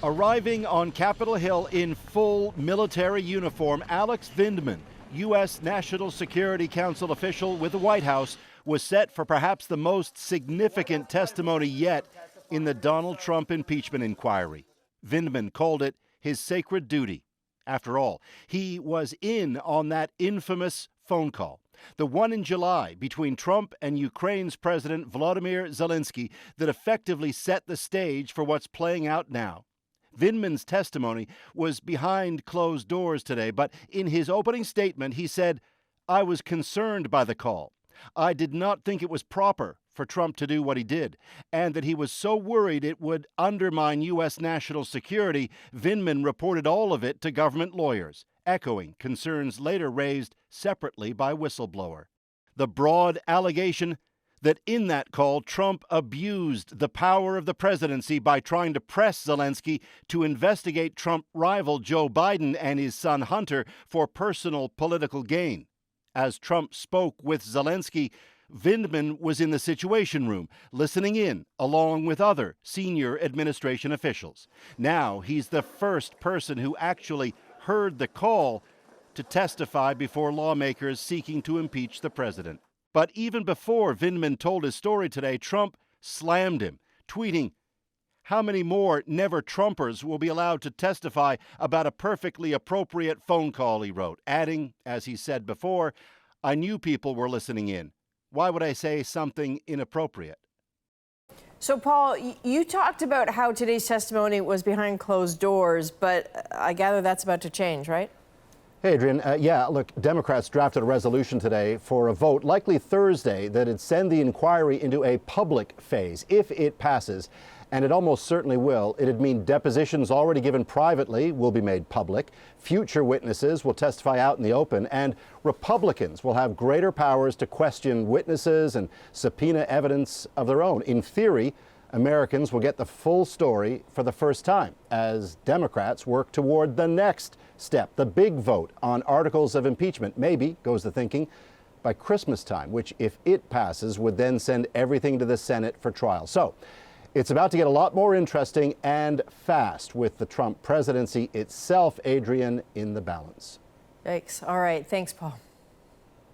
Arriving on Capitol Hill in full military uniform, Alex Vindman, U.S. National Security Council official with the White House, was set for perhaps the most significant testimony yet in the Donald Trump impeachment inquiry. Vindman called it his sacred duty. After all, he was in on that infamous phone call, the one in July between Trump and Ukraine's President Volodymyr Zelensky that effectively set the stage for what's playing out now. Vindman's testimony was behind closed doors today, but in his opening statement, he said, "I was concerned by the call. I did not think it was proper for Trump to do what he did, and that he was so worried it would undermine U.S. national security, Vindman reported all of it to government lawyers, echoing concerns later raised separately by whistleblower. The broad allegation that in that call, Trump abused the power of the presidency by trying to press Zelensky to investigate Trump rival Joe Biden and his son Hunter for personal political gain. As Trump spoke with Zelensky, Vindman was in the Situation Room, listening in, along with other senior administration officials. Now he's the first person who actually heard the call to testify before lawmakers seeking to impeach the president. But even before Vindman told his story today, Trump slammed him, tweeting, "How many more never-Trumpers will be allowed to testify about a perfectly appropriate phone call," he wrote, adding, as he said before, "I knew people were listening in. Why would I say something inappropriate?" So, Paul, you talked about how today's testimony was behind closed doors, but I gather that's about to change, right? Hey, Adrian. Look, Democrats drafted a resolution today for a vote, likely Thursday, that'd send the inquiry into a public phase. If it passes, and it almost certainly will, it'd mean depositions already given privately will be made public, future witnesses will testify out in the open, and Republicans will have greater powers to question witnesses and subpoena evidence of their own. In theory, Americans will get the full story for the first time as Democrats work toward the next step, the big vote on articles of impeachment, maybe, goes the thinking, by Christmas time, which, if it passes, would then send everything to the Senate for trial. So it's about to get a lot more interesting and fast with the Trump presidency itself, Adrian, in the balance. Yikes. All right. Thanks, Paul.